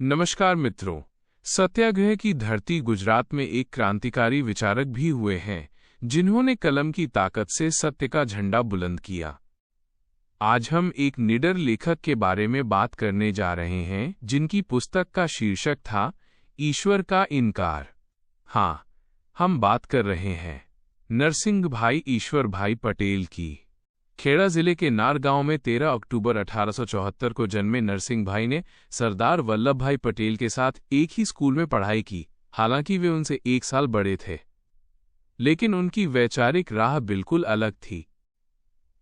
नमस्कार मित्रों, सत्याग्रह की धरती गुजरात में एक क्रांतिकारी विचारक भी हुए हैं जिन्होंने कलम की ताकत से सत्य का झंडा बुलंद किया। आज हम एक निडर लेखक के बारे में बात करने जा रहे हैं जिनकी पुस्तक का शीर्षक था ईश्वर का इनकार। हाँ, हम बात कर रहे हैं नरसिंह भाई ईश्वर भाई पटेल की। खेड़ा जिले के नार गांव में 13 अक्टूबर 1874 को जन्मे नरसिंह भाई ने सरदार वल्लभ भाई पटेल के साथ एक ही स्कूल में पढ़ाई की। हालांकि वे उनसे 1 साल बड़े थे, लेकिन उनकी वैचारिक राह बिल्कुल अलग थी।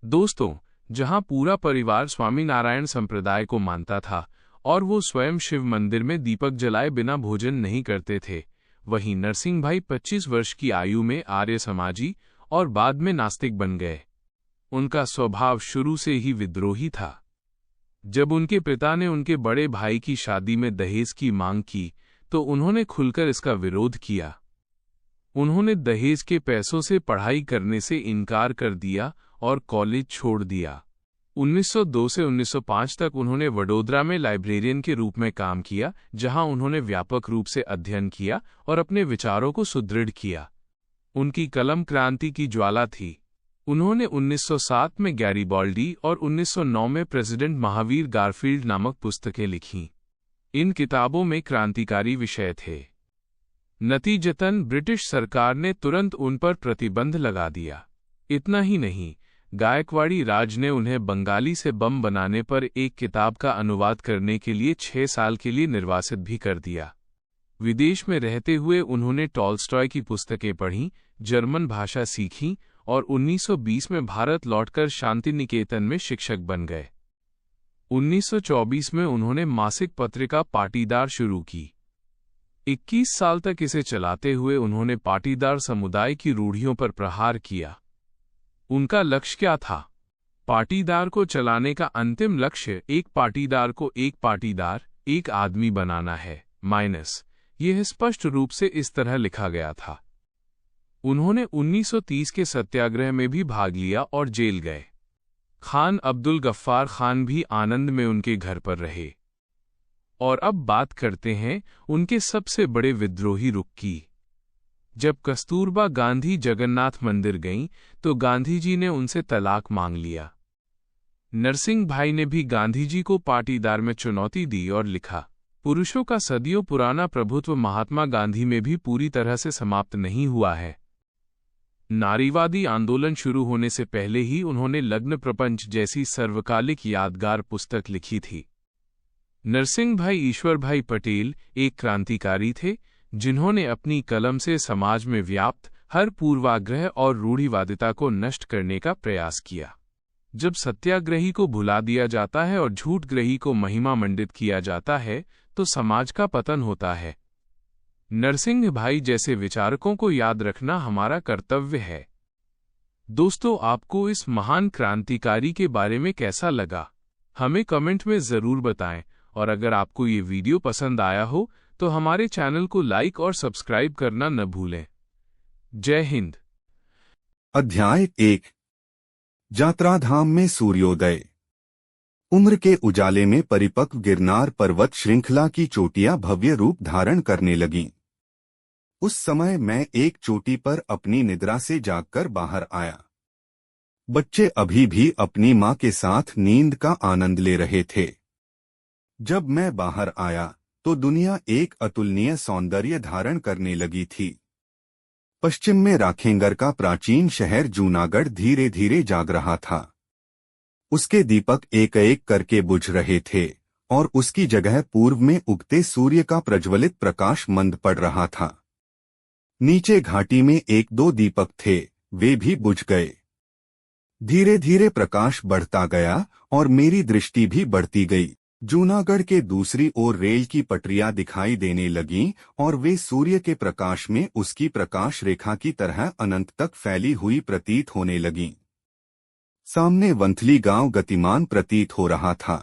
दोस्तों, जहां पूरा परिवार स्वामीनारायण संप्रदाय को मानता था और वो स्वयं शिव मंदिर में दीपक जलाए बिना भोजन नहीं करते थे, वहीं नरसिंह भाई 25 वर्ष की आयु में आर्य समाजी और बाद में नास्तिक बन गए। उनका स्वभाव शुरू से ही विद्रोही था। जब उनके पिता ने उनके बड़े भाई की शादी में दहेज की मांग की तो उन्होंने खुलकर इसका विरोध किया। उन्होंने दहेज के पैसों से पढ़ाई करने से इनकार कर दिया और कॉलेज छोड़ दिया। 1902 से 1905 तक उन्होंने वडोदरा में लाइब्रेरियन के रूप में काम किया, जहां उन्होंने व्यापक रूप से अध्ययन किया और अपने विचारों को सुदृढ़ किया। उनकी कलम क्रांति की ज्वाला थी। उन्होंने 1907 में गैरीबाल्डी और 1909 में प्रेसिडेंट महावीर गारफील्ड नामक पुस्तकें लिखीं। इन किताबों में क्रांतिकारी विषय थे। नतीजतन ब्रिटिश सरकार ने तुरंत उन पर प्रतिबंध लगा दिया। इतना ही नहीं, गायकवाड़ी राज ने उन्हें बंगाली से बम बनाने पर एक किताब का अनुवाद करने के लिए 6 साल के लिए निर्वासित भी कर दिया। विदेश में रहते हुए उन्होंने टॉल्स्टॉय की पुस्तकें पढ़ीं, जर्मन भाषा सीखी और 1920 में भारत लौटकर शांति निकेतन में शिक्षक बन गए। 1924 में उन्होंने मासिक पत्रिका पाटीदार शुरू की। 21 साल तक इसे चलाते हुए उन्होंने पाटीदार समुदाय की रूढ़ियों पर प्रहार किया। उनका लक्ष्य क्या था? पाटीदार को चलाने का अंतिम लक्ष्य एक पाटीदार को एक पाटीदार, एक आदमी बनाना है माइनस। यह स्पष्ट रूप से इस तरह लिखा गया था। उन्होंने 1930 के सत्याग्रह में भी भाग लिया और जेल गए। खान अब्दुल गफ्फार खान भी आनंद में उनके घर पर रहे। और अब बात करते हैं उनके सबसे बड़े विद्रोही रुख की। जब कस्तूरबा गांधी जगन्नाथ मंदिर गईं तो गांधी जी ने उनसे तलाक मांग लिया। नरसिंह भाई ने भी गांधी जी को पाटीदार में चुनौती दी और लिखा, पुरुषों का सदियों पुराना प्रभुत्व महात्मा गांधी में भी पूरी तरह से समाप्त नहीं हुआ है। नारीवादी आंदोलन शुरू होने से पहले ही उन्होंने लग्न प्रपंच जैसी सर्वकालिक यादगार पुस्तक लिखी थी। नरसिंह भाई ईश्वर भाई पटेल एक क्रांतिकारी थे जिन्होंने अपनी कलम से समाज में व्याप्त हर पूर्वाग्रह और रूढ़िवादिता को नष्ट करने का प्रयास किया। जब सत्याग्रही को भुला दिया जाता है और झूठग्रही को महिमा मंडित किया जाता है तो समाज का पतन होता है। नरसिंह भाई जैसे विचारकों को याद रखना हमारा कर्तव्य है। दोस्तों, आपको इस महान क्रांतिकारी के बारे में कैसा लगा, हमें कमेंट में जरूर बताएं। और अगर आपको ये वीडियो पसंद आया हो तो हमारे चैनल को लाइक और सब्सक्राइब करना न भूलें। जय हिंद। अध्याय 1। यात्राधाम में सूर्योदय। उम्र के उजाले में परिपक्व गिरनार पर्वत श्रृंखला की चोटियां भव्य रूप धारण करने लगीं। उस समय मैं एक चोटी पर अपनी निद्रा से जागकर बाहर आया। बच्चे अभी भी अपनी मां के साथ नींद का आनंद ले रहे थे। जब मैं बाहर आया तो दुनिया एक अतुलनीय सौंदर्य धारण करने लगी थी। पश्चिम में राखेंगर का प्राचीन शहर जूनागढ़ धीरे धीरे जाग रहा था। उसके दीपक एक एक करके बुझ रहे थे और उसकी जगह पूर्व में उगते सूर्य का प्रज्वलित प्रकाश मंद पड़ रहा था। नीचे घाटी में 1-2 दीपक थे, वे भी बुझ गए। धीरे धीरे प्रकाश बढ़ता गया और मेरी दृष्टि भी बढ़ती गई। जूनागढ़ के दूसरी ओर रेल की पटरियां दिखाई देने लगीं और वे सूर्य के प्रकाश में उसकी प्रकाश रेखा की तरह अनंत तक फैली हुई प्रतीत होने लगीं। सामने वंथली गांव गतिमान प्रतीत हो रहा था।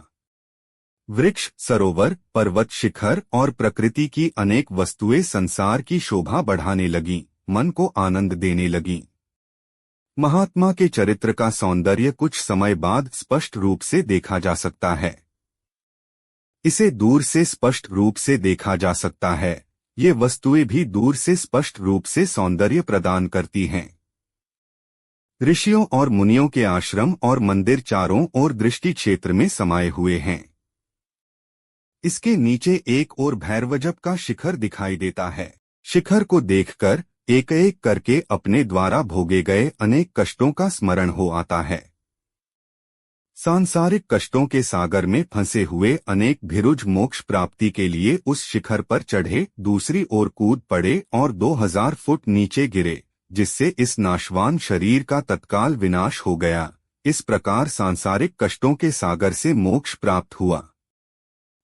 वृक्ष, सरोवर, पर्वत शिखर और प्रकृति की अनेक वस्तुएं संसार की शोभा बढ़ाने लगीं, मन को आनंद देने लगीं। महात्मा के चरित्र का सौंदर्य कुछ समय बाद स्पष्ट रूप से देखा जा सकता है। इसे दूर से स्पष्ट रूप से देखा जा सकता है। ये वस्तुएं भी दूर से स्पष्ट रूप से सौंदर्य प्रदान करती हैं। ऋषियों और मुनियों के आश्रम और मंदिर चारों ओर दृष्टि क्षेत्र में समाये हुए हैं। इसके नीचे एक और भैरवजप का शिखर दिखाई देता है। शिखर को देखकर एक एक करके अपने द्वारा भोगे गए अनेक कष्टों का स्मरण हो आता है। सांसारिक कष्टों के सागर में फंसे हुए अनेक भिरुज मोक्ष प्राप्ति के लिए उस शिखर पर चढ़े, दूसरी ओर कूद पड़े और 2000 फुट नीचे गिरे, जिससे इस नाशवान शरीर का तत्काल विनाश हो गया। इस प्रकार सांसारिक कष्टों के सागर से मोक्ष प्राप्त हुआ।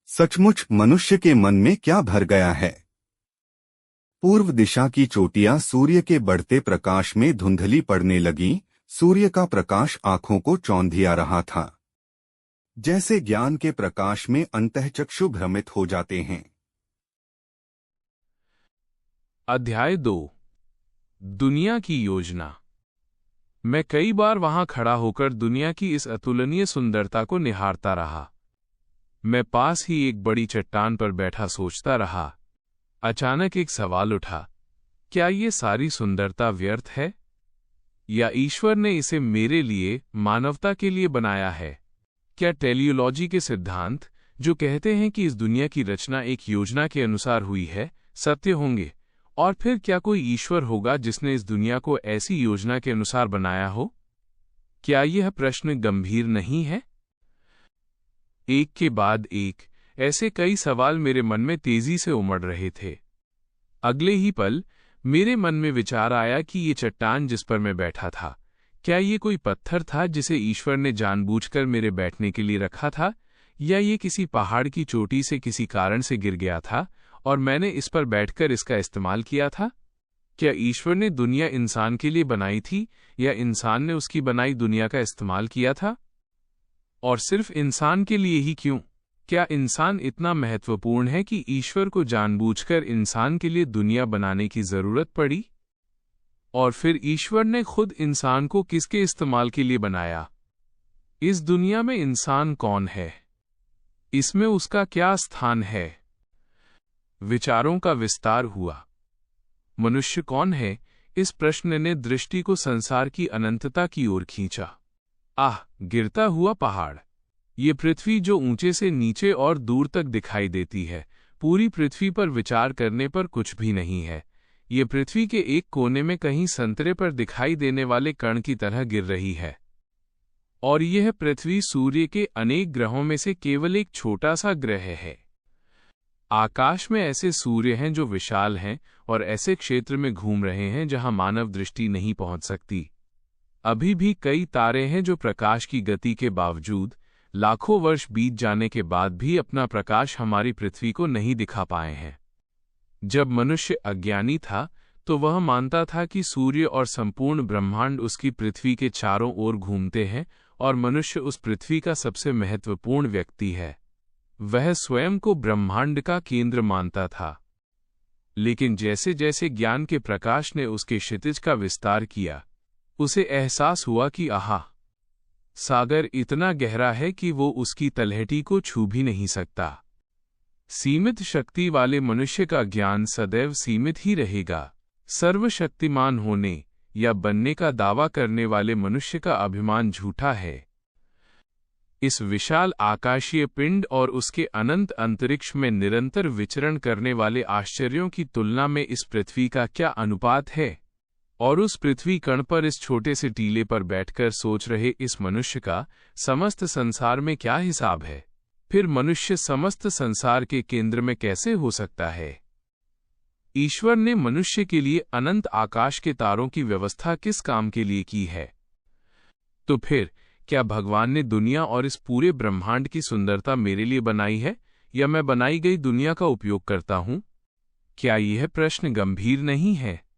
सचमुच मनुष्य के मन में क्या भर गया है। पूर्व दिशा की चोटियां सूर्य के बढ़ते प्रकाश में धुंधली पड़ने लगीं। सूर्य का प्रकाश आंखों को चौंधिया रहा था। जैसे ज्ञान के प्रकाश में अंतःचक्षु भ्रमित हो जाते हैं। अध्याय 2 दुनिया की योजना। मैं कई बार वहां खड़ा होकर दुनिया की इस अतुलनीय सुंदरता को निहारता रहा। मैं पास ही एक बड़ी चट्टान पर बैठा सोचता रहा। अचानक एक सवाल उठा, क्या ये सारी सुंदरता व्यर्थ है, या ईश्वर ने इसे मेरे लिए, मानवता के लिए बनाया है? क्या टेलियोलॉजी के सिद्धांत, जो कहते हैं कि इस दुनिया की रचना एक योजना के अनुसार हुई है, सत्य होंगे? और फिर क्या कोई ईश्वर होगा जिसने इस दुनिया को ऐसी योजना के अनुसार बनाया हो? क्या यह प्रश्न गंभीर नहीं है? एक के बाद एक ऐसे कई सवाल मेरे मन में तेजी से उमड़ रहे थे। अगले ही पल मेरे मन में विचार आया कि ये चट्टान जिस पर मैं बैठा था, क्या ये कोई पत्थर था जिसे ईश्वर ने जानबूझकर मेरे बैठने के लिए रखा था, या ये किसी पहाड़ की चोटी से किसी कारण से गिर गया था और मैंने इस पर बैठकर इसका इस्तेमाल किया था? क्या ईश्वर ने दुनिया इंसान के लिए बनाई थी, या इंसान ने उसकी बनाई दुनिया का इस्तेमाल किया था? और सिर्फ इंसान के लिए ही क्यों? क्या इंसान इतना महत्वपूर्ण है कि ईश्वर को जानबूझकर इंसान के लिए दुनिया बनाने की जरूरत पड़ी? और फिर ईश्वर ने खुद इंसान को किसके इस्तेमाल के लिए बनाया? इस दुनिया में इंसान कौन है? इसमें उसका क्या स्थान है? विचारों का विस्तार हुआ। मनुष्य कौन है? इस प्रश्न ने दृष्टि को संसार की अनंतता की ओर खींचा। गिरता हुआ पहाड़। ये पृथ्वी जो ऊंचे से नीचे और दूर तक दिखाई देती है, पूरी पृथ्वी पर विचार करने पर कुछ भी नहीं है। ये पृथ्वी के एक कोने में कहीं संतरे पर दिखाई देने वाले कण की तरह गिर रही है। और यह पृथ्वी सूर्य के अनेक ग्रहों में से केवल एक छोटा सा ग्रह है। आकाश में ऐसे सूर्य हैं जो विशाल हैं और ऐसे क्षेत्र में घूम रहे हैं जहां मानव दृष्टि नहीं पहुंच सकती। अभी भी कई तारे हैं जो प्रकाश की गति के बावजूद, लाखों वर्ष बीत जाने के बाद भी अपना प्रकाश हमारी पृथ्वी को नहीं दिखा पाए हैं। जब मनुष्य अज्ञानी था तो वह मानता था कि सूर्य और संपूर्ण ब्रह्मांड उसकी पृथ्वी के चारों ओर घूमते हैं और मनुष्य उस पृथ्वी का सबसे महत्वपूर्ण व्यक्ति है। वह स्वयं को ब्रह्मांड का केंद्र मानता था। लेकिन जैसे जैसे ज्ञान के प्रकाश ने उसके क्षितिज का विस्तार किया, उसे एहसास हुआ कि सागर इतना गहरा है कि वो उसकी तलहटी को छू भी नहीं सकता। सीमित शक्ति वाले मनुष्य का ज्ञान सदैव सीमित ही रहेगा। सर्वशक्तिमान होने या बनने का दावा करने वाले मनुष्य का अभिमान झूठा है। इस विशाल आकाशीय पिंड और उसके अनंत अंतरिक्ष में निरंतर विचरण करने वाले आश्चर्यों की तुलना में इस पृथ्वी का क्या अनुपात है? और उस पृथ्वी कण पर इस छोटे से टीले पर बैठकर सोच रहे इस मनुष्य का समस्त संसार में क्या हिसाब है? फिर मनुष्य समस्त संसार के केंद्र में कैसे हो सकता है? ईश्वर ने मनुष्य के लिए अनंत आकाश के तारों की व्यवस्था किस काम के लिए की है? तो फिर क्या भगवान ने दुनिया और इस पूरे ब्रह्मांड की सुंदरता मेरे लिए बनाई है, या मैं बनाई गई दुनिया का उपयोग करता हूं? क्या यह प्रश्न गंभीर नहीं है?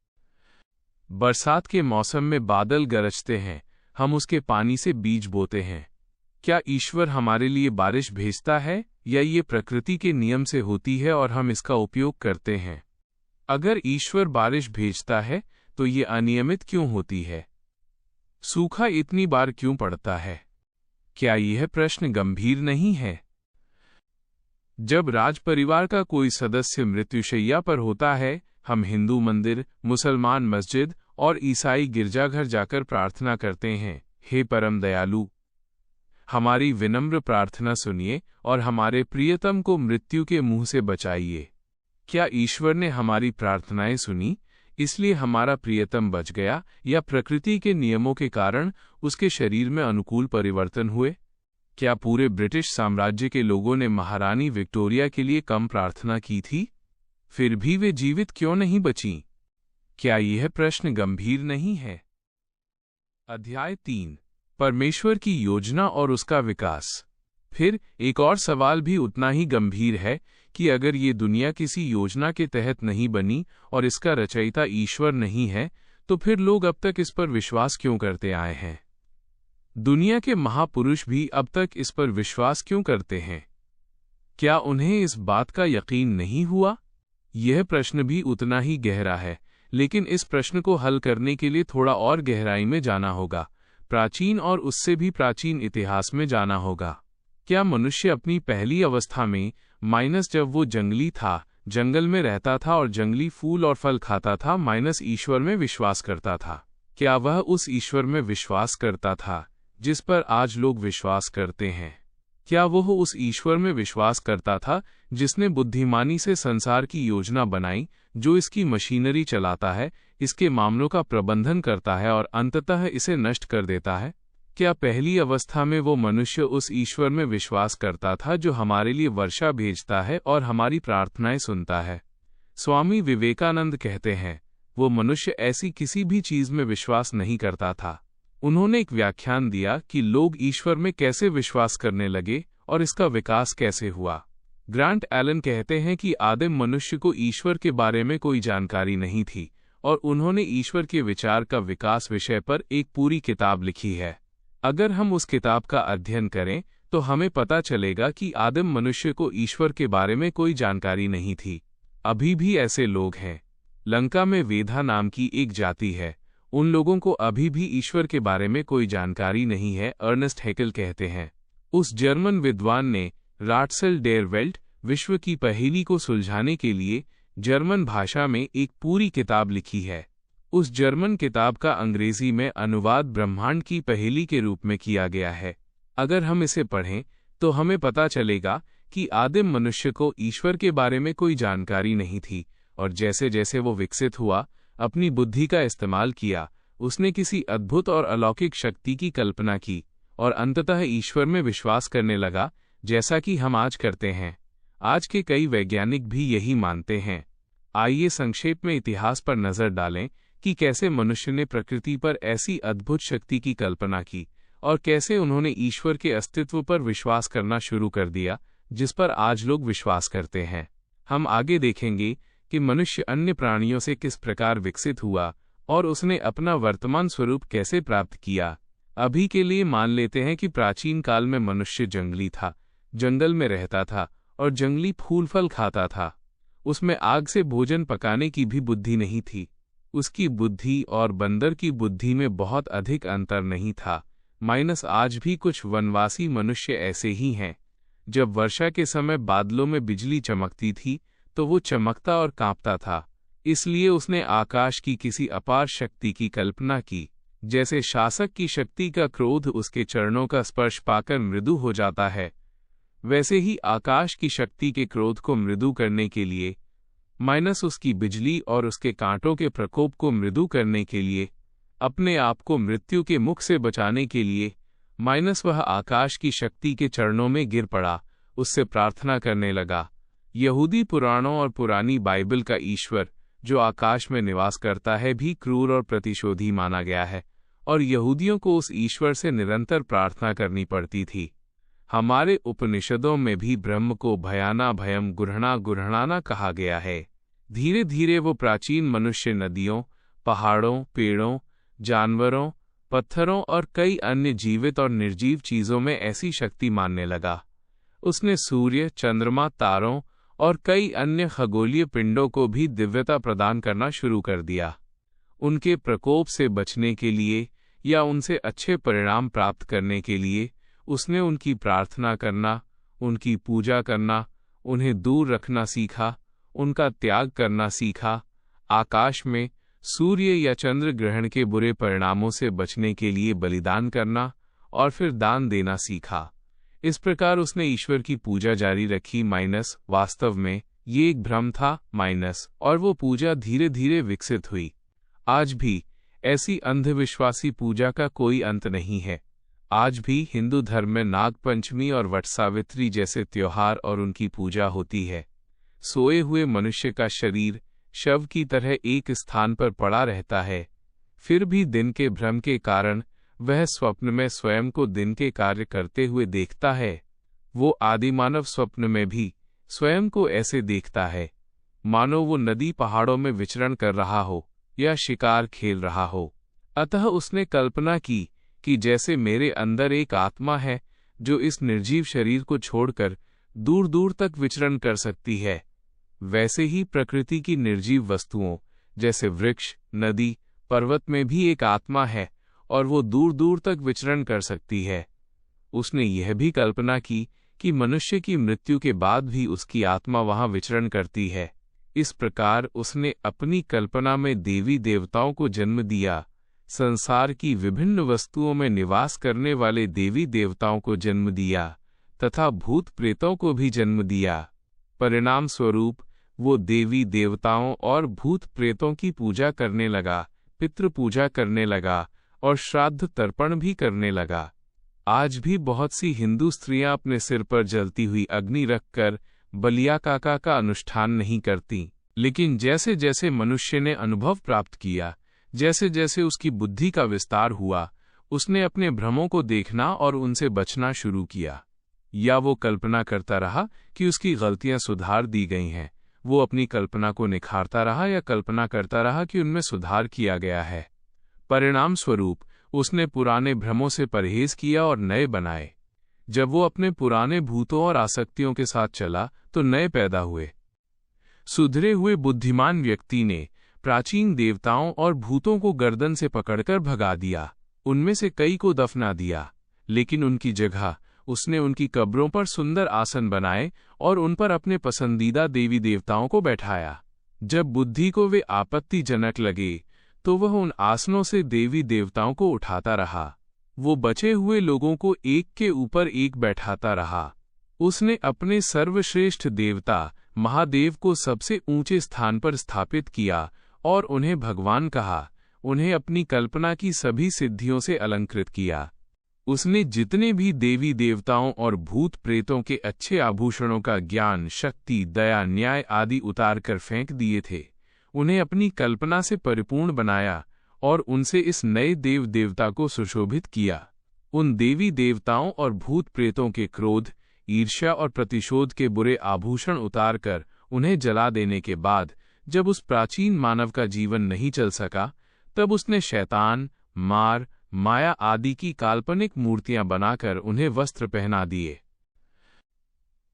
बरसात के मौसम में बादल गरजते हैं, हम उसके पानी से बीज बोते हैं। क्या ईश्वर हमारे लिए बारिश भेजता है, या ये प्रकृति के नियम से होती है और हम इसका उपयोग करते हैं? अगर ईश्वर बारिश भेजता है तो ये अनियमित क्यों होती है? सूखा इतनी बार क्यों पड़ता है? क्या यह प्रश्न गंभीर नहीं है? जब राज परिवार का कोई सदस्य मृत्युशैया पर होता है, हम हिंदू मंदिर, मुसलमान मस्जिद और ईसाई गिरजाघर जाकर प्रार्थना करते हैं, हे परम दयालु, हमारी विनम्र प्रार्थना सुनिए और हमारे प्रियतम को मृत्यु के मुंह से बचाइए। क्या ईश्वर ने हमारी प्रार्थनाएं सुनी, इसलिए हमारा प्रियतम बच गया, या प्रकृति के नियमों के कारण उसके शरीर में अनुकूल परिवर्तन हुए? क्या पूरे ब्रिटिश साम्राज्य के लोगों ने महारानी विक्टोरिया के लिए कम प्रार्थना की थी? फिर भी वे जीवित क्यों नहीं बचीं? क्या यह प्रश्न गंभीर नहीं है? अध्याय 3, परमेश्वर की योजना और उसका विकास। फिर एक और सवाल भी उतना ही गंभीर है कि अगर ये दुनिया किसी योजना के तहत नहीं बनी और इसका रचयिता ईश्वर नहीं है, तो फिर लोग अब तक इस पर विश्वास क्यों करते आए हैं? दुनिया के महापुरुष भी अब तक इस पर विश्वास क्यों करते हैं? क्या उन्हें इस बात का यकीन नहीं हुआ? यह प्रश्न भी उतना ही गहरा है, लेकिन इस प्रश्न को हल करने के लिए थोड़ा और गहराई में जाना होगा, प्राचीन और उससे भी प्राचीन इतिहास में जाना होगा। क्या मनुष्य अपनी पहली अवस्था में, जब वो जंगली था, जंगल में रहता था और जंगली फूल और फल खाता था, ईश्वर में विश्वास करता था? क्या वह उस ईश्वर में विश्वास करता था जिस पर आज लोग विश्वास करते हैं? क्या वह उस ईश्वर में विश्वास करता था जिसने बुद्धिमानी से संसार की योजना बनाई, जो इसकी मशीनरी चलाता है, इसके मामलों का प्रबंधन करता है और अंततः इसे नष्ट कर देता है? क्या पहली अवस्था में वो मनुष्य उस ईश्वर में विश्वास करता था जो हमारे लिए वर्षा भेजता है और हमारी प्रार्थनाएं सुनता है? स्वामी विवेकानंद कहते हैं, वो मनुष्य ऐसी किसी भी चीज में विश्वास नहीं करता था। उन्होंने एक व्याख्यान दिया कि लोग ईश्वर में कैसे विश्वास करने लगे और इसका विकास कैसे हुआ। ग्रांट एलन कहते हैं कि आदिम मनुष्य को ईश्वर के बारे में कोई जानकारी नहीं थी और उन्होंने ईश्वर के विचार का विकास विषय पर एक पूरी किताब लिखी है। अगर हम उस किताब का अध्ययन करें तो हमें पता चलेगा कि आदिम मनुष्य को ईश्वर के बारे में कोई जानकारी नहीं थी। अभी भी ऐसे लोग हैं। लंका में वेधा नाम की एक जाति है, उन लोगों को अभी भी ईश्वर के बारे में कोई जानकारी नहीं है, अर्नेस्ट हैकेल कहते हैं। उस जर्मन विद्वान ने राट्सल डेर वेल्ट विश्व की पहेली को सुलझाने के लिए जर्मन भाषा में एक पूरी किताब लिखी है। उस जर्मन किताब का अंग्रेजी में अनुवाद ब्रह्मांड की पहेली के रूप में किया गया है। अगर हम इसे पढ़ें तो हमें पता चलेगा कि आदिम मनुष्य को ईश्वर के बारे में कोई जानकारी नहीं थी और जैसे जैसे वो विकसित हुआ, अपनी बुद्धि का इस्तेमाल किया, उसने किसी अद्भुत और अलौकिक शक्ति की कल्पना की और अंततः ईश्वर में विश्वास करने लगा, जैसा कि हम आज करते हैं। आज के कई वैज्ञानिक भी यही मानते हैं। आइए संक्षेप में इतिहास पर नजर डालें कि कैसे मनुष्य ने प्रकृति पर ऐसी अद्भुत शक्ति की कल्पना की और कैसे उन्होंने ईश्वर के अस्तित्व पर विश्वास करना शुरू कर दिया, जिस पर आज लोग विश्वास करते हैं। हम आगे देखेंगे कि मनुष्य अन्य प्राणियों से किस प्रकार विकसित हुआ और उसने अपना वर्तमान स्वरूप कैसे प्राप्त किया। अभी के लिए मान लेते हैं कि प्राचीन काल में मनुष्य जंगली था, जंगल में रहता था और जंगली फूल फल खाता था। उसमें आग से भोजन पकाने की भी बुद्धि नहीं थी। उसकी बुद्धि और बंदर की बुद्धि में बहुत अधिक अंतर नहीं था। आज भी कुछ वनवासी मनुष्य ऐसे ही हैं। जब वर्षा के समय बादलों में बिजली चमकती थी तो वो चमकता और कांपता था, इसलिए उसने आकाश की किसी अपार शक्ति की कल्पना की। जैसे शासक की शक्ति का क्रोध उसके चरणों का स्पर्श पाकर मृदु हो जाता है, वैसे ही आकाश की शक्ति के क्रोध को मृदु करने के लिए, उसकी बिजली और उसके कांटों के प्रकोप को मृदु करने के लिए, अपने आप को मृत्यु के मुख से बचाने के लिए, वह आकाश की शक्ति के चरणों में गिर पड़ा, उससे प्रार्थना करने लगा। यहूदी पुराणों और पुरानी बाइबल का ईश्वर जो आकाश में निवास करता है भी क्रूर और प्रतिशोधी माना गया है और यहूदियों को उस ईश्वर से निरंतर प्रार्थना करनी पड़ती थी। हमारे उपनिषदों में भी ब्रह्म को भयाना भयम गुरहणाना कहा गया है। धीरे धीरे वो प्राचीन मनुष्य नदियों, पहाड़ों, पेड़ों, जानवरों, पत्थरों और कई अन्य जीवित और निर्जीव चीजों में ऐसी शक्ति मानने लगा। उसने सूर्य, चंद्रमा, तारों और कई अन्य खगोलीय पिंडों को भी दिव्यता प्रदान करना शुरू कर दिया। उनके प्रकोप से बचने के लिए या उनसे अच्छे परिणाम प्राप्त करने के लिए उसने उनकी प्रार्थना करना, उनकी पूजा करना, उन्हें दूर रखना सीखा, उनका त्याग करना सीखा, आकाश में सूर्य या चंद्र ग्रहण के बुरे परिणामों से बचने के लिए बलिदान करना और फिर दान देना सीखा। इस प्रकार उसने ईश्वर की पूजा जारी रखी वास्तव में ये एक भ्रम था और वो पूजा धीरे धीरे विकसित हुई। आज भी ऐसी अंधविश्वासी पूजा का कोई अंत नहीं है। आज भी हिंदू धर्म में नाग पंचमी और वट सावित्री जैसे त्योहार और उनकी पूजा होती है। सोए हुए मनुष्य का शरीर शव की तरह एक स्थान पर पड़ा रहता है, फिर भी दिन के भ्रम के कारण वह स्वप्न में स्वयं को दिन के कार्य करते हुए देखता है। वो आदिमानव स्वप्न में भी स्वयं को ऐसे देखता है, मानो वो नदी पहाड़ों में विचरण कर रहा हो या शिकार खेल रहा हो। अतः उसने कल्पना की कि जैसे मेरे अंदर एक आत्मा है जो इस निर्जीव शरीर को छोड़कर दूर दूर तक विचरण कर सकती है, वैसे ही प्रकृति की निर्जीव वस्तुओं जैसे वृक्ष, नदी, पर्वत में भी एक आत्मा है और वो दूर दूर तक विचरण कर सकती है। उसने यह भी कल्पना की कि मनुष्य की मृत्यु के बाद भी उसकी आत्मा वहां विचरण करती है। इस प्रकार उसने अपनी कल्पना में देवी देवताओं को जन्म दिया, संसार की विभिन्न वस्तुओं में निवास करने वाले देवी देवताओं को जन्म दिया तथा भूत प्रेतों को भी जन्म दिया। परिणाम स्वरूप वो देवी देवताओं और भूत प्रेतों की पूजा करने लगा, पितृ पूजा करने लगा और श्राद्ध तर्पण भी करने लगा। आज भी बहुत सी हिंदू स्त्रियां अपने सिर पर जलती हुई अग्नि रखकर बलिया काका का अनुष्ठान नहीं करती, लेकिन जैसे जैसे मनुष्य ने अनुभव प्राप्त किया, जैसे जैसे उसकी बुद्धि का विस्तार हुआ, उसने अपने भ्रमों को देखना और उनसे बचना शुरू किया। या वो कल्पना करता रहा कि उसकी गलतियां सुधार दी गई हैं, वो अपनी कल्पना को निखारता रहा या कल्पना करता रहा कि उनमें सुधार किया गया है। परिणाम स्वरूप उसने पुराने भ्रमों से परहेज किया और नए बनाए। जब वो अपने पुराने भूतों और आसक्तियों के साथ चला तो नए पैदा हुए। सुधरे हुए बुद्धिमान व्यक्ति ने प्राचीन देवताओं और भूतों को गर्दन से पकड़कर भगा दिया, उनमें से कई को दफना दिया, लेकिन उनकी जगह उसने उनकी कब्रों पर सुंदर आसन बनाए और उन पर अपने पसंदीदा देवी देवताओं को बैठाया। जब बुद्धि को वे आपत्तिजनक लगे तो वह उन आसनों से देवी देवताओं को उठाता रहा। वो बचे हुए लोगों को एक के ऊपर एक बैठाता रहा। उसने अपने सर्वश्रेष्ठ देवता महादेव को सबसे ऊंचे स्थान पर स्थापित किया और उन्हें भगवान कहा। उन्हें अपनी कल्पना की सभी सिद्धियों से अलंकृत किया। उसने जितने भी देवी देवताओं और भूत प्रेतों के अच्छे आभूषणों का ज्ञान, शक्ति, दया, न्याय आदि उतार कर फेंक दिए थे, उन्हें अपनी कल्पना से परिपूर्ण बनाया और उनसे इस नए देव देवता को सुशोभित किया। उन देवी देवताओं और भूत प्रेतों के क्रोध, ईर्ष्या और प्रतिशोध के बुरे आभूषण उतारकर उन्हें जला देने के बाद जब उस प्राचीन मानव का जीवन नहीं चल सका, तब उसने शैतान, मार, माया आदि की काल्पनिक मूर्तियां बनाकर उन्हें वस्त्र पहना दिए।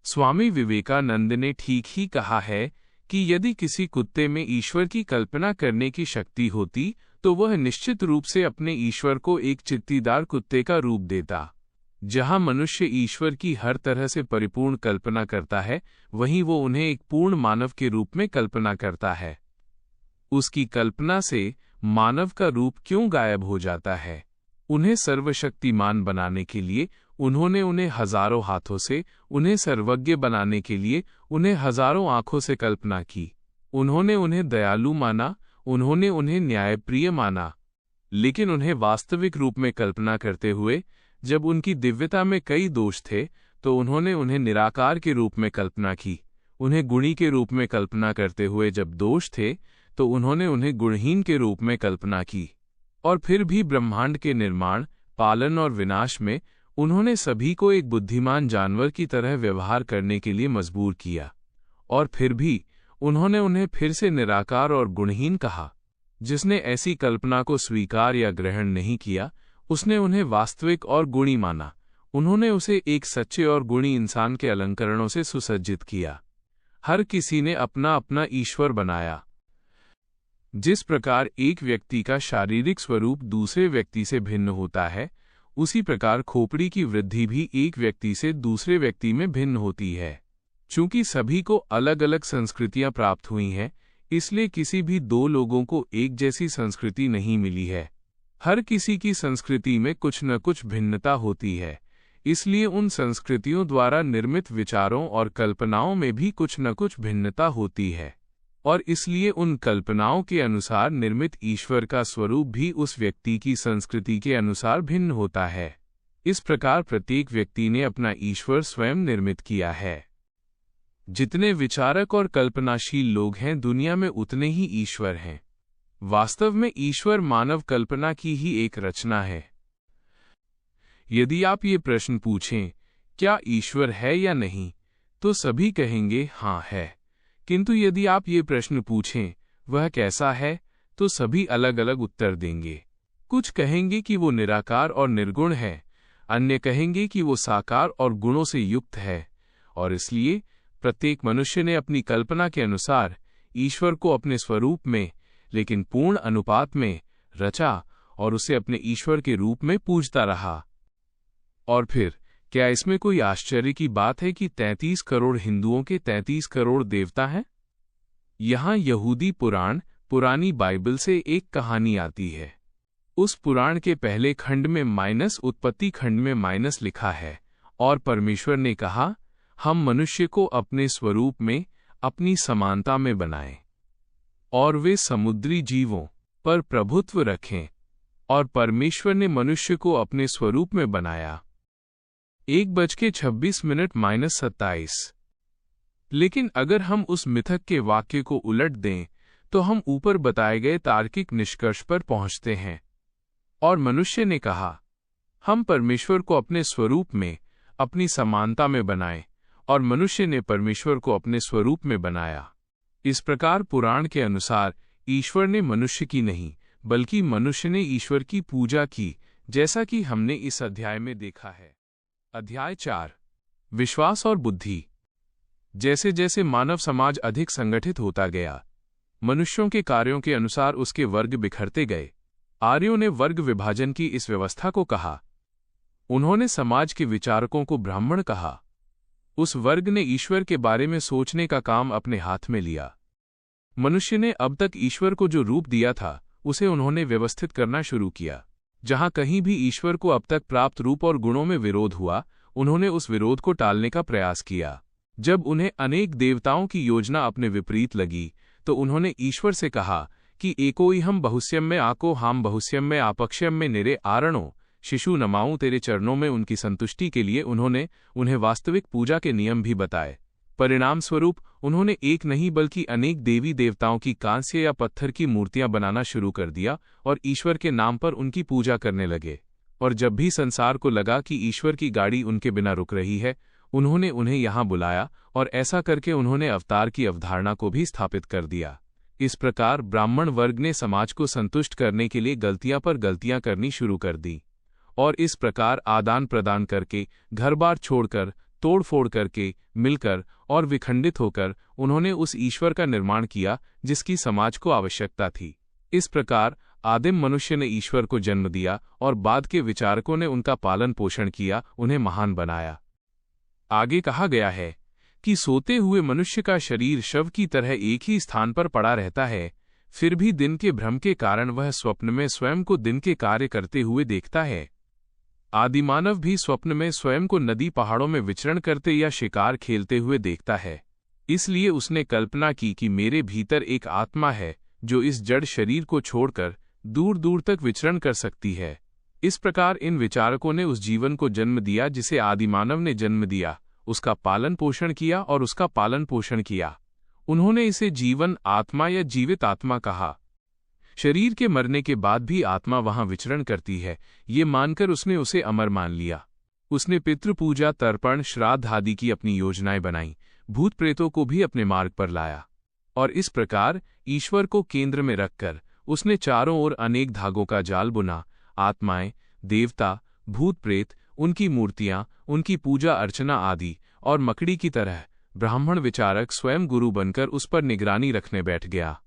स्वामी विवेकानंद ने ठीक ही कहा है कि यदि किसी कुत्ते में ईश्वर की कल्पना करने की शक्ति होती तो वह निश्चित रूप से अपने ईश्वर को एक चित्तीदार कुत्ते का रूप देता। जहां मनुष्य ईश्वर की हर तरह से परिपूर्ण कल्पना करता है, वहीं वो उन्हें एक पूर्ण मानव के रूप में कल्पना करता है। उसकी कल्पना से मानव का रूप क्यों गायब हो जाता है? उन्हें सर्वशक्तिमान बनाने के लिए उन्होंने उन्हें हजारों हाथों से, उन्हें सर्वज्ञ बनाने के लिए उन्हें हजारों आंखों से कल्पना की। उन्होंने उन्हें दयालु माना, उन्होंने उन्हें न्यायप्रिय माना, लेकिन उन्हें वास्तविक रूप में कल्पना करते हुए जब उनकी दिव्यता में कई दोष थे तो उन्होंने उन्हें निराकार के रूप में कल्पना की। उन्हें गुणी के रूप में कल्पना करते हुए जब दोष थे तो उन्होंने उन्हें गुणहीन के रूप में कल्पना की। और फिर भी ब्रह्मांड के निर्माण, पालन और विनाश में उन्होंने सभी को एक बुद्धिमान जानवर की तरह व्यवहार करने के लिए मजबूर किया। और फिर भी उन्होंने उन्हें फिर से निराकार और गुणहीन कहा। जिसने ऐसी कल्पना को स्वीकार या ग्रहण नहीं किया, उसने उन्हें वास्तविक और गुणी माना। उन्होंने उसे एक सच्चे और गुणी इंसान के अलंकरणों से सुसज्जित किया। हर किसी ने अपना अपना ईश्वर बनाया। जिस प्रकार एक व्यक्ति का शारीरिक स्वरूप दूसरे व्यक्ति से भिन्न होता है, उसी प्रकार खोपड़ी की वृद्धि भी एक व्यक्ति से दूसरे व्यक्ति में भिन्न होती है। चूंकि सभी को अलग अलग संस्कृतियां प्राप्त हुई हैं, इसलिए किसी भी दो लोगों को एक जैसी संस्कृति नहीं मिली है। हर किसी की संस्कृति में कुछ न कुछ भिन्नता होती है, इसलिए उन संस्कृतियों द्वारा निर्मित विचारों और कल्पनाओं में भी कुछ न कुछ भिन्नता होती है, और इसलिए उन कल्पनाओं के अनुसार निर्मित ईश्वर का स्वरूप भी उस व्यक्ति की संस्कृति के अनुसार भिन्न होता है। इस प्रकार प्रत्येक व्यक्ति ने अपना ईश्वर स्वयं निर्मित किया है। जितने विचारक और कल्पनाशील लोग हैं दुनिया में, उतने ही ईश्वर हैं। वास्तव में ईश्वर मानव कल्पना की ही एक रचना है। यदि आप ये प्रश्न पूछें, क्या ईश्वर है या नहीं, तो सभी कहेंगे हाँ है। किंतु यदि आप ये प्रश्न पूछें, वह कैसा है, तो सभी अलग अलग उत्तर देंगे। कुछ कहेंगे कि वो निराकार और निर्गुण है, अन्य कहेंगे कि वो साकार और गुणों से युक्त है, और इसलिए प्रत्येक मनुष्य ने अपनी कल्पना के अनुसार ईश्वर को अपने स्वरूप में, लेकिन पूर्ण अनुपात में रचा और उसे अपने ईश्वर के रूप में पूजता रहा। और फिर क्या इसमें कोई आश्चर्य की बात है कि 33 करोड़ हिंदुओं के 33 करोड़ देवता हैं? यहाँ यहूदी पुराण, पुरानी बाइबल से एक कहानी आती है। उस पुराण के पहले खंड में माइनस उत्पत्ति खंड में माइनस लिखा है, और परमेश्वर ने कहा, हम मनुष्य को अपने स्वरूप में, अपनी समानता में बनाएं, और वे समुद्री जीवों पर प्रभुत्व रखें। और परमेश्वर ने मनुष्य को अपने स्वरूप में बनाया। 1:26 लेकिन अगर हम उस मिथक के वाक्य को उलट दें, तो हम ऊपर बताए गए तार्किक निष्कर्ष पर पहुंचते हैं। और मनुष्य ने कहा, हम परमेश्वर को अपने स्वरूप में, अपनी समानता में बनाएं, और मनुष्य ने परमेश्वर को अपने स्वरूप में बनाया। इस प्रकार पुराण के अनुसार ईश्वर ने मनुष्य की नहीं, बल्कि मनुष्य ने ईश्वर की पूजा की, जैसा कि हमने इस अध्याय में देखा है। अध्याय 4, विश्वास और बुद्धि। जैसे जैसे मानव समाज अधिक संगठित होता गया, मनुष्यों के कार्यों के अनुसार उसके वर्ग बिखरते गए। आर्यों ने वर्ग विभाजन की इस व्यवस्था को कहा। उन्होंने समाज के विचारकों को ब्राह्मण कहा। उस वर्ग ने ईश्वर के बारे में सोचने का काम अपने हाथ में लिया। मनुष्य ने अब तक ईश्वर को जो रूप दिया था, उसे उन्होंने व्यवस्थित करना शुरू किया। जहां कहीं भी ईश्वर को अब तक प्राप्त रूप और गुणों में विरोध हुआ, उन्होंने उस विरोध को टालने का प्रयास किया। जब उन्हें अनेक देवताओं की योजना अपने विपरीत लगी, तो उन्होंने ईश्वर से कहा कि एकोई हम बहुस्यम में आको हम बहुस्यम में आपक्षयम में निरे आरणो शिशु नमाऊं तेरे चरणों में। उनकी संतुष्टि के लिए उन्होंने उन्हें वास्तविक पूजा के नियम भी बताए। परिणाम स्वरूप उन्होंने एक नहीं बल्कि अनेक देवी देवताओं की कांस्य या पत्थर की मूर्तियां बनाना शुरू कर दिया और ईश्वर के नाम पर उनकी पूजा करने लगे। और जब भी संसार को लगा कि ईश्वर की गाड़ी उनके बिना रुक रही है, उन्होंने उन्हें यहाँ बुलाया, और ऐसा करके उन्होंने अवतार की अवधारणा को भी स्थापित कर दिया। इस प्रकार ब्राह्मण वर्ग ने समाज को संतुष्ट करने के लिए गलतियां पर गलतियां करनी शुरू कर दी, और इस प्रकार आदान प्रदान करके, घर बार छोड़कर, तोड़ फोड़ करके, मिलकर और विखंडित होकर उन्होंने उस ईश्वर का निर्माण किया जिसकी समाज को आवश्यकता थी। इस प्रकार आदिम मनुष्य ने ईश्वर को जन्म दिया, और बाद के विचारकों ने उनका पालन पोषण किया, उन्हें महान बनाया। आगे कहा गया है कि सोते हुए मनुष्य का शरीर शव की तरह एक ही स्थान पर पड़ा रहता है, फिर भी दिन के भ्रम के कारण वह स्वप्न में स्वयं को दिन के कार्य करते हुए देखता है। आदिमानव भी स्वप्न में स्वयं को नदी पहाड़ों में विचरण करते या शिकार खेलते हुए देखता है। इसलिए उसने कल्पना की कि मेरे भीतर एक आत्मा है जो इस जड़ शरीर को छोड़कर दूर दूर तक विचरण कर सकती है। इस प्रकार इन विचारकों ने उस जीवन को जन्म दिया जिसे आदिमानव ने जन्म दिया, उसका पालन पोषण किया और उसका पालन पोषण किया। उन्होंने इसे जीवन आत्मा या जीवित आत्मा कहा। शरीर के मरने के बाद भी आत्मा वहां विचरण करती है, ये मानकर उसने उसे अमर मान लिया। उसने पितृपूजा, तर्पण, श्राद्ध आदि की अपनी योजनाएं बनाई, भूत प्रेतों को भी अपने मार्ग पर लाया, और इस प्रकार ईश्वर को केंद्र में रखकर उसने चारों ओर अनेक धागों का जाल बुना। आत्माएं, देवता, भूत प्रेत, उनकी मूर्तियां, उनकी पूजा अर्चना आदि, और मकड़ी की तरह ब्राह्मण विचारक स्वयं गुरु बनकर उस पर निगरानी रखने बैठ गया।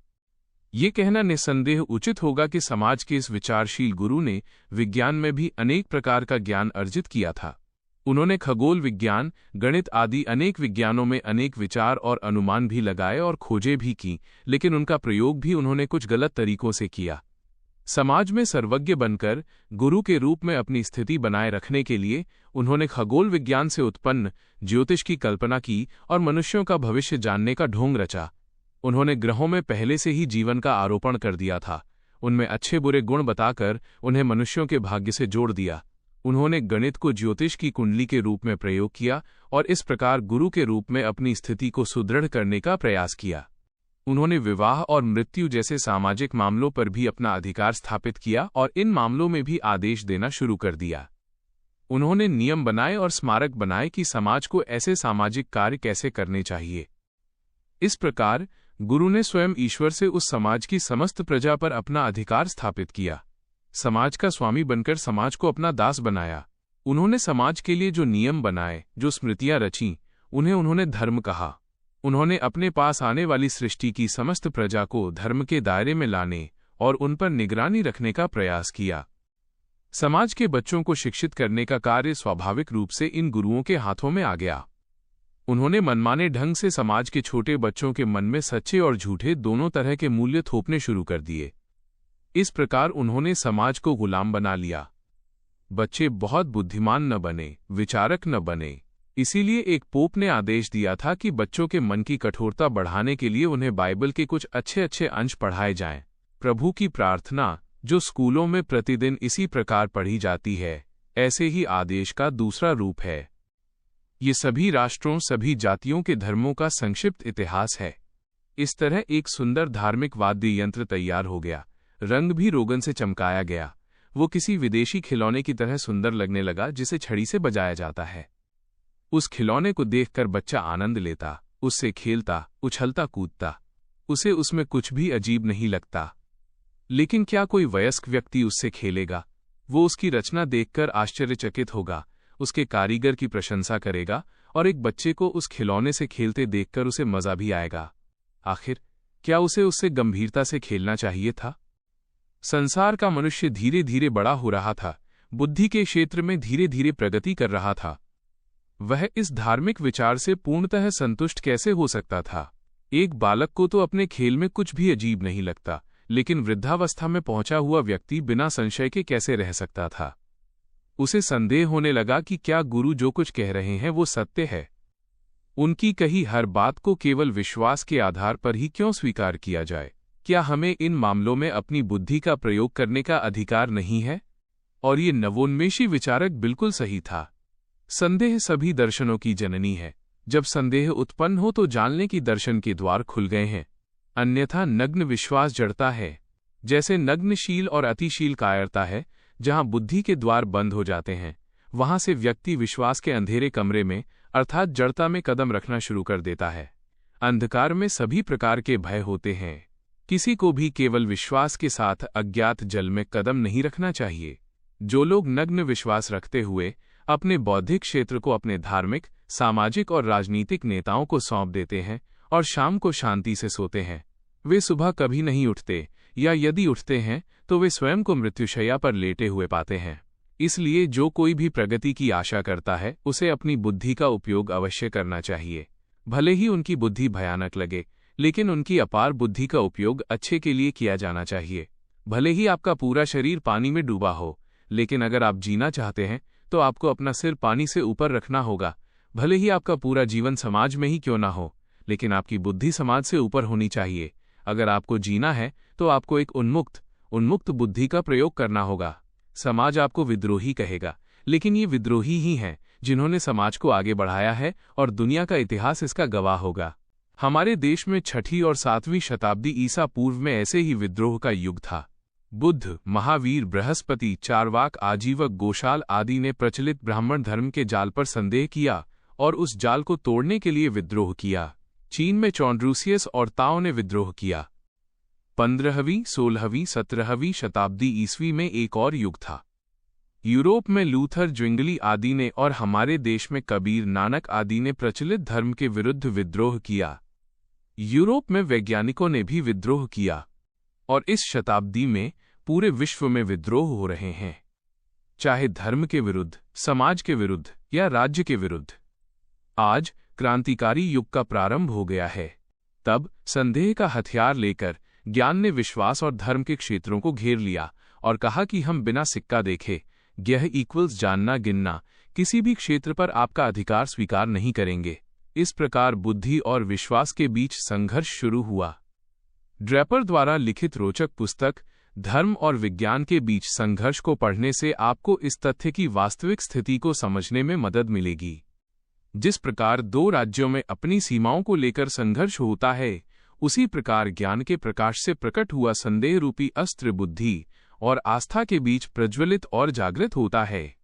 ये कहना निस्संदेह उचित होगा कि समाज के इस विचारशील गुरु ने विज्ञान में भी अनेक प्रकार का ज्ञान अर्जित किया था। उन्होंने खगोल विज्ञान, गणित आदि अनेक विज्ञानों में अनेक विचार और अनुमान भी लगाए और खोजें भी की, लेकिन उनका प्रयोग भी उन्होंने कुछ गलत तरीकों से किया। समाज में सर्वज्ञ बनकर गुरु के रूप में अपनी स्थिति बनाए रखने के लिए उन्होंने खगोल विज्ञान से उत्पन्न ज्योतिष की कल्पना की और मनुष्यों का भविष्य जानने का ढोंग रचा। उन्होंने ग्रहों में पहले से ही जीवन का आरोपण कर दिया था, उनमें अच्छे बुरे गुण बताकर उन्हें मनुष्यों के भाग्य से जोड़ दिया। उन्होंने गणित को ज्योतिष की कुंडली के रूप में प्रयोग किया और इस प्रकार गुरु के रूप में अपनी स्थिति को सुदृढ़ करने का प्रयास किया। उन्होंने विवाह और मृत्यु जैसे सामाजिक मामलों पर भी अपना अधिकार स्थापित किया और इन मामलों में भी आदेश देना शुरू कर दिया। उन्होंने नियम बनाए और स्मारक बनाए कि समाज को ऐसे सामाजिक कार्य कैसे करने चाहिए। इस प्रकार गुरु ने स्वयं ईश्वर से उस समाज की समस्त प्रजा पर अपना अधिकार स्थापित किया। समाज का स्वामी बनकर समाज को अपना दास बनाया। उन्होंने समाज के लिए जो नियम बनाए, जो स्मृतियां रचीं, उन्हें उन्होंने धर्म कहा। उन्होंने अपने पास आने वाली सृष्टि की समस्त प्रजा को धर्म के दायरे में लाने और उन पर निगरानी रखने का प्रयास किया। समाज के बच्चों को शिक्षित करने का कार्य स्वाभाविक रूप से इन गुरुओं के हाथों में आ गया। उन्होंने मनमाने ढंग से समाज के छोटे बच्चों के मन में सच्चे और झूठे दोनों तरह के मूल्य थोपने शुरू कर दिए। इस प्रकार उन्होंने समाज को गुलाम बना लिया। बच्चे बहुत बुद्धिमान न बने, विचारक न बने। इसीलिए एक पोप ने आदेश दिया था कि बच्चों के मन की कठोरता बढ़ाने के लिए उन्हें बाइबल के कुछ अच्छे अच्छे अंश पढ़ाए जाएं। प्रभु की प्रार्थना, जो स्कूलों में प्रतिदिन इसी प्रकार पढ़ी जाती है, ऐसे ही आदेश का दूसरा रूप है। ये सभी राष्ट्रों, सभी जातियों के धर्मों का संक्षिप्त इतिहास है। इस तरह एक सुंदर धार्मिक वाद्य यंत्र तैयार हो गया। रंग भी रोगन से चमकाया गया। वो किसी विदेशी खिलौने की तरह सुंदर लगने लगा जिसे छड़ी से बजाया जाता है। उस खिलौने को देखकर बच्चा आनंद लेता, उससे खेलता, उछलता कूदता। उसे उसमें कुछ भी अजीब नहीं लगता। लेकिन क्या कोई वयस्क व्यक्ति उससे खेलेगा? वो उसकी रचना देखकर आश्चर्यचकित होगा, उसके कारीगर की प्रशंसा करेगा और एक बच्चे को उस खिलौने से खेलते देखकर उसे मजा भी आएगा। आखिर क्या उसे उससे गंभीरता से खेलना चाहिए था? संसार का मनुष्य धीरे धीरे बड़ा हो रहा था, बुद्धि के क्षेत्र में धीरे धीरे प्रगति कर रहा था। वह इस धार्मिक विचार से पूर्णतः संतुष्ट कैसे हो सकता था? एक बालक को तो अपने खेल में कुछ भी अजीब नहीं लगता, लेकिन वृद्धावस्था में पहुंचा हुआ व्यक्ति बिना संशय के कैसे रह सकता था? उसे संदेह होने लगा कि क्या गुरु जो कुछ कह रहे हैं वो सत्य है। उनकी कही हर बात को केवल विश्वास के आधार पर ही क्यों स्वीकार किया जाए? क्या हमें इन मामलों में अपनी बुद्धि का प्रयोग करने का अधिकार नहीं है? और ये नवोन्मेषी विचारक बिल्कुल सही था। संदेह सभी दर्शनों की जननी है। जब संदेह उत्पन्न हो तो जानने की दर्शन के द्वार खुल गए हैं, अन्यथा नग्न विश्वास जड़ता है। जैसे नग्नशील और अतिशील कायरता है, जहां बुद्धि के द्वार बंद हो जाते हैं, वहां से व्यक्ति विश्वास के अंधेरे कमरे में अर्थात जड़ता में कदम रखना शुरू कर देता है। अंधकार में सभी प्रकार के भय होते हैं। किसी को भी केवल विश्वास के साथ अज्ञात जल में कदम नहीं रखना चाहिए। जो लोग नग्न विश्वास रखते हुए अपने बौद्धिक क्षेत्र को अपने धार्मिक, सामाजिक और राजनीतिक नेताओं को सौंप देते हैं और शाम को शांति से सोते हैं, वे सुबह कभी नहीं उठते, या यदि उठते हैं तो वे स्वयं को मृत्युशैया पर लेटे हुए पाते हैं। इसलिए जो कोई भी प्रगति की आशा करता है, उसे अपनी बुद्धि का उपयोग अवश्य करना चाहिए। भले ही उनकी बुद्धि भयानक लगे, लेकिन उनकी अपार बुद्धि का उपयोग अच्छे के लिए किया जाना चाहिए। भले ही आपका पूरा शरीर पानी में डूबा हो, लेकिन अगर आप जीना चाहते हैं तो आपको अपना सिर पानी से ऊपर रखना होगा। भले ही आपका पूरा जीवन समाज में ही क्यों ना हो, लेकिन आपकी बुद्धि समाज से ऊपर होनी चाहिए। अगर आपको जीना है तो आपको एक उन्मुक्त बुद्धि का प्रयोग करना होगा। समाज आपको विद्रोही कहेगा, लेकिन ये विद्रोही ही हैं जिन्होंने समाज को आगे बढ़ाया है और दुनिया का इतिहास इसका गवाह होगा। हमारे देश में 6वीं और 7वीं शताब्दी ईसा पूर्व में ऐसे ही विद्रोह का युग था। बुद्ध, महावीर, बृहस्पति, चारवाक, आजीवक, गोशाल आदि ने प्रचलित ब्राह्मण धर्म के जाल पर संदेह किया और उस जाल को तोड़ने के लिए विद्रोह किया। चीन में कॉन्फ्यूशियस और ताओ ने विद्रोह किया। 15वीं, 16वीं, 17वीं शताब्दी ईस्वी में एक और युग था। यूरोप में लूथर, ज्विंगली आदि ने और हमारे देश में कबीर, नानक आदि ने प्रचलित धर्म के विरुद्ध विद्रोह किया। यूरोप में वैज्ञानिकों ने भी विद्रोह किया और इस शताब्दी में पूरे विश्व में विद्रोह हो रहे हैं, चाहे धर्म के विरुद्ध, समाज के विरुद्ध या राज्य के विरुद्ध। आज क्रांतिकारी युग का प्रारंभ हो गया है। तब संदेह का हथियार लेकर ज्ञान ने विश्वास और धर्म के क्षेत्रों को घेर लिया और कहा कि हम बिना सिक्का देखे यह इक्वल्स जानना गिनना किसी भी क्षेत्र पर आपका अधिकार स्वीकार नहीं करेंगे। इस प्रकार बुद्धि और विश्वास के बीच संघर्ष शुरू हुआ। ड्रैपर द्वारा लिखित रोचक पुस्तक धर्म और विज्ञान के बीच संघर्ष को पढ़ने से आपको इस तथ्य की वास्तविक स्थिति को समझने में मदद मिलेगी। जिस प्रकार दो राज्यों में अपनी सीमाओं को लेकर संघर्ष होता है, उसी प्रकार ज्ञान के प्रकाश से प्रकट हुआ संदेह रूपी अस्त्र बुद्धि और आस्था के बीच प्रज्वलित और जागृत होता है।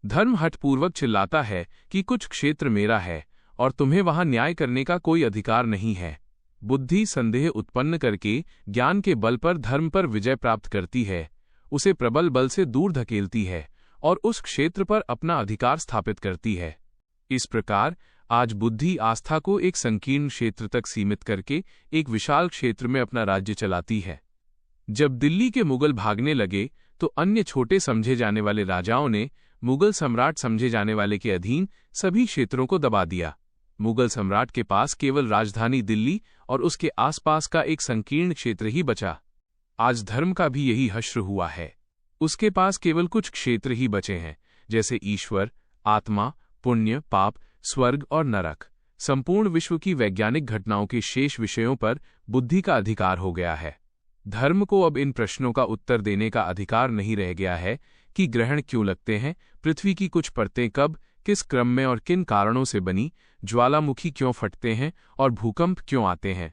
धर्म हठपूर्वक चिल्लाता है कि कुछ क्षेत्र मेरा है और तुम्हें वहां न्याय करने का कोई अधिकार नहीं है। बुद्धि संदेह उत्पन्न करके ज्ञान के बल पर धर्म पर विजय प्राप्त करती है, उसे प्रबल बल से दूर धकेलती है और उस क्षेत्र पर अपना अधिकार स्थापित करती है। इस प्रकार आज बुद्धि आस्था को एक संकीर्ण क्षेत्र तक सीमित करके एक विशाल क्षेत्र में अपना राज्य चलाती है। जब दिल्ली के मुगल भागने लगे तो अन्य छोटे समझे जाने वाले राजाओं ने मुगल सम्राट समझे जाने वाले के अधीन सभी क्षेत्रों को दबा दिया। मुगल सम्राट के पास केवल राजधानी दिल्ली और उसके आसपास का एक संकीर्ण क्षेत्र ही बचा। आज धर्म का भी यही हश्र हुआ है। उसके पास केवल कुछ क्षेत्र ही बचे हैं, जैसे ईश्वर, आत्मा, पुण्य, पाप, स्वर्ग और नरक। संपूर्ण विश्व की वैज्ञानिक घटनाओं के शेष विषयों पर बुद्धि का अधिकार हो गया है। धर्म को अब इन प्रश्नों का उत्तर देने का अधिकार नहीं रह गया है कि ग्रहण क्यों लगते हैं, पृथ्वी की कुछ परतें कब, किस क्रम में और किन कारणों से बनी, ज्वालामुखी क्यों फटते हैं और भूकंप क्यों आते हैं।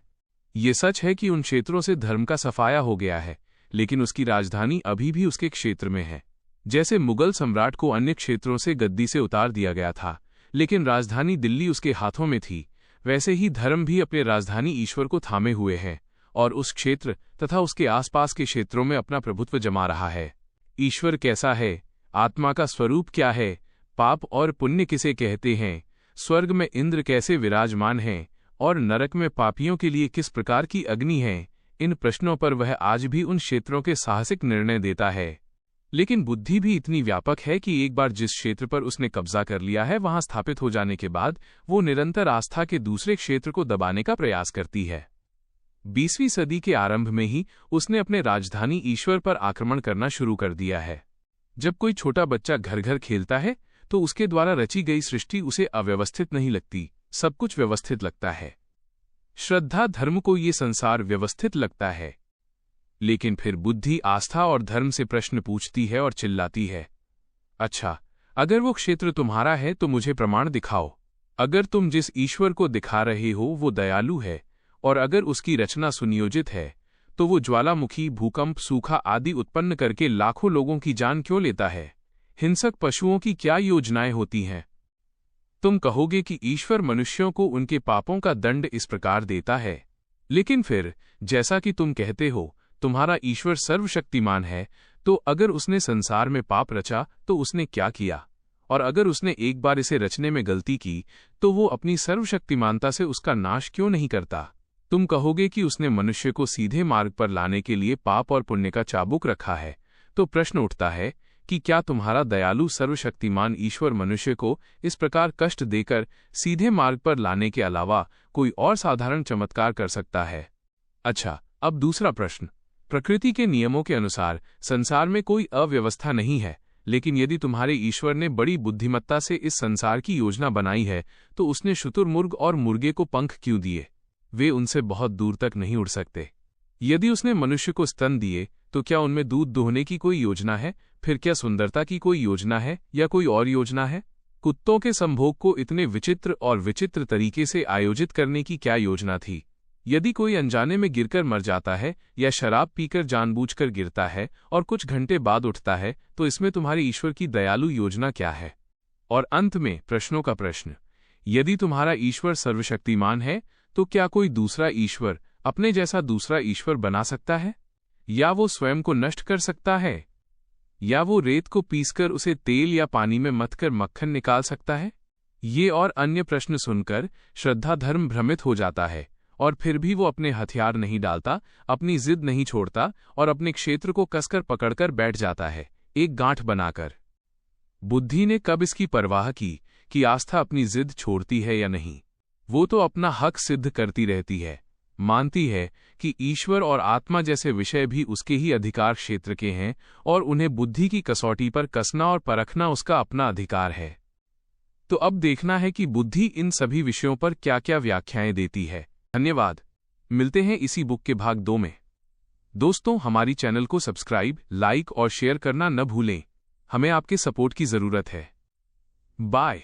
ये सच है कि उन क्षेत्रों से धर्म का सफाया हो गया है, लेकिन उसकी राजधानी अभी भी उसके क्षेत्र में है। जैसे मुगल सम्राट को अन्य क्षेत्रों से गद्दी से उतार दिया गया था, लेकिन राजधानी दिल्ली उसके हाथों में थी, वैसे ही धर्म भी अपने राजधानी ईश्वर को थामे हुए है और उस क्षेत्र तथा उसके आसपास के क्षेत्रों में अपना प्रभुत्व जमा रहा है। ईश्वर कैसा है, आत्मा का स्वरूप क्या है, पाप और पुण्य किसे कहते हैं, स्वर्ग में इंद्र कैसे विराजमान हैं और नरक में पापियों के लिए किस प्रकार की अग्नि है, इन प्रश्नों पर वह आज भी उन क्षेत्रों के साहसिक निर्णय देता है। लेकिन बुद्धि भी इतनी व्यापक है कि एक बार जिस क्षेत्र पर उसने कब्जा कर लिया है, वहां स्थापित हो जाने के बाद वो निरंतर आस्था के दूसरे क्षेत्र को दबाने का प्रयास करती है। 20वीं सदी के आरंभ में ही उसने अपने राजधानी ईश्वर पर आक्रमण करना शुरू कर दिया है। जब कोई छोटा बच्चा घर घर खेलता है तो उसके द्वारा रची गई सृष्टि उसे अव्यवस्थित नहीं लगती, सब कुछ व्यवस्थित लगता है। श्रद्धा धर्म को ये संसार व्यवस्थित लगता है। लेकिन फिर बुद्धि आस्था और धर्म से प्रश्न पूछती है और चिल्लाती है, अच्छा, अगर वो क्षेत्र तुम्हारा है तो मुझे प्रमाण दिखाओ। अगर तुम जिस ईश्वर को दिखा रहे हो वो दयालु है और अगर उसकी रचना सुनियोजित है, तो वो ज्वालामुखी, भूकंप, सूखा आदि उत्पन्न करके लाखों लोगों की जान क्यों लेता है? हिंसक पशुओं की क्या योजनाएं होती हैं? तुम कहोगे कि ईश्वर मनुष्यों को उनके पापों का दंड इस प्रकार देता है। लेकिन फिर जैसा कि तुम कहते हो तुम्हारा ईश्वर सर्वशक्तिमान है, तो अगर उसने संसार में पाप रचा तो उसने क्या किया? और अगर उसने एक बार इसे रचने में गलती की तो वो अपनी सर्वशक्तिमानता से उसका नाश क्यों नहीं करता? तुम कहोगे कि उसने मनुष्य को सीधे मार्ग पर लाने के लिए पाप और पुण्य का चाबुक रखा है। तो प्रश्न उठता है कि क्या तुम्हारा दयालु सर्वशक्तिमान ईश्वर मनुष्य को इस प्रकार कष्ट देकर सीधे मार्ग पर लाने के अलावा कोई और साधारण चमत्कार कर सकता है? अच्छा, अब दूसरा प्रश्न। प्रकृति के नियमों के अनुसार संसार में कोई अव्यवस्था नहीं है, लेकिन यदि तुम्हारे ईश्वर ने बड़ी बुद्धिमत्ता से इस संसार की योजना बनाई है, तो उसने शुतुरमुर्ग और मुर्गे को पंख क्यों दिए? वे उनसे बहुत दूर तक नहीं उड़ सकते। यदि उसने मनुष्य को स्तन दिए, तो क्या उनमें दूध दोहने की कोई योजना है? फिर क्या सुंदरता की कोई योजना है या कोई और योजना है? कुत्तों के संभोग को इतने विचित्र और विचित्र तरीके से आयोजित करने की क्या योजना थी? यदि कोई अनजाने में गिरकर मर जाता है या शराब पीकर जानबूझकर गिरता है और कुछ घंटे बाद उठता है, तो इसमें तुम्हारे ईश्वर की दयालु योजना क्या है? और अंत में प्रश्नों का प्रश्न। यदि तुम्हारा ईश्वर सर्वशक्तिमान है, तो क्या कोई दूसरा ईश्वर अपने जैसा दूसरा ईश्वर बना सकता है? या वो स्वयं को नष्ट कर सकता है? या वो रेत को पीसकर उसे तेल या पानी में मथकर मक्खन निकाल सकता है? ये और अन्य प्रश्न सुनकर श्रद्धा धर्म भ्रमित हो जाता है और फिर भी वो अपने हथियार नहीं डालता, अपनी जिद नहीं छोड़ता और अपने क्षेत्र को कसकर पकड़कर बैठ जाता है, एक गांठ बनाकर। बुद्धि ने कब इसकी परवाह की कि आस्था अपनी जिद छोड़ती है या नहीं। वो तो अपना हक सिद्ध करती रहती है, मानती है कि ईश्वर और आत्मा जैसे विषय भी उसके ही अधिकार क्षेत्र के हैं और उन्हें बुद्धि की कसौटी पर कसना और परखना उसका अपना अधिकार है। तो अब देखना है कि बुद्धि इन सभी विषयों पर क्या क्या व्याख्याएं देती है। धन्यवाद। मिलते हैं इसी बुक के भाग 2 में। दोस्तों, हमारी चैनल को सब्सक्राइब, लाइक और शेयर करना न भूलें। हमें आपके सपोर्ट की जरूरत है। बाय।